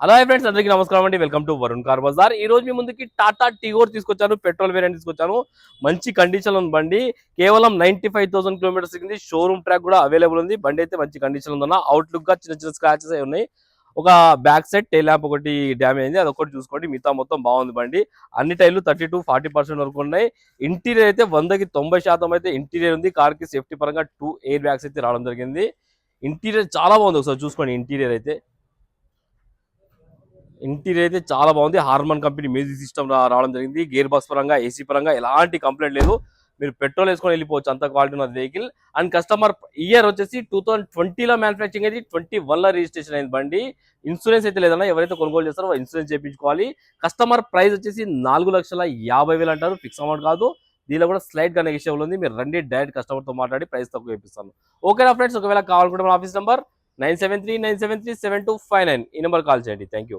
Hello hi friends, అందరికీ నమస్కారం అండి. Welcome to Varun car bazaar. ఈ రోజు మీ ముందుకి టాటా టిగోర్ తీసుకొచ్చాను. పెట్రోల్ వేరియంట్ తీసుకొచ్చాను. మంచి కండిషన్ ఉంది బండి. కేవలం 95,000 కిలోమీటర్స్ తిరిగింది. షోరూమ్ ట్రాక్ కూడా అవైలబుల్ ఉంది. బండి అయితే మంచి కండిషన్ ఉందన్న. అవుట్లుక్ గా చిన్న చిన్న స్క్రాచెస్ అయి ఉన్నాయి. ఒక బ్యాక్ సైడ్ టైల్ ల్యాంప్ ఒకటి డ్యామేజ్ అయింది, అది ఒకటి చూసుకోండి. మిగతా మొత్తం బాగుంది బండి. అన్ని టైర్లు 30-40% వరకు ఉన్నాయి. ఇంటీరియర్ అయితే 100కి 90% అయితే ఇంటీరియర్ ఉంది. కార్ కి సేఫ్టీ పరంగా 2 ఎయిర్ బ్యాగ్స్ అయితే రావడం జరిగింది. ఇంటీరియర్ చాలా బాగుంది, ఒకసారి చూసుకోండి. ఇంటీరియర్ అయితే చాలా బాగుంది. హార్మన్ కంపెనీ మ్యూజిక్ సిస్టమ్ రావడం జరిగింది. గేర్ బాక్స్ పరంగా, ఏసీ పరంగా ఎలాంటి కంప్లైంట్ లేదు. మీరు పెట్రోల్ వేసుకొని వెళ్ళిపోవచ్చు, అంత క్వాలిటీ ఉన్న వెహికల్. అండ్ కస్టమర్ ఇయర్ వచ్చేసి 2020లో మ్యానుఫ్యాక్చరింగ్ అయితే 21లో రిజిస్ట్రేషన్ అయింది బండి. ఇన్సూరెన్స్ అయితే లేదన్నా. ఎవరైతే కొనుగోలు చేస్తారో ఇన్సూరెన్స్ చేయించుకోవాలి. కస్టమర్ ప్రైస్ వచ్చేసి 4,50,000 అంటారు, ఫిక్స్ అమౌంట్ కాదు. దీనిలో కూడా స్లైట్ గా నెగోషియబుల్ ఉంది. మీరు రండి, డైరెక్ట్ కస్టమర్ తో మాట్లాడి ప్రైస్ తక్కువ ఇప్పిస్తాను. ఓకేనా ఫ్రెండ్స్? ఒకవేళ కావాలనుకుంటే మన ఆఫీస్ నెంబర్ 9739737259, ఈ నెంబర్ కాల్ చేయండి. Thank you.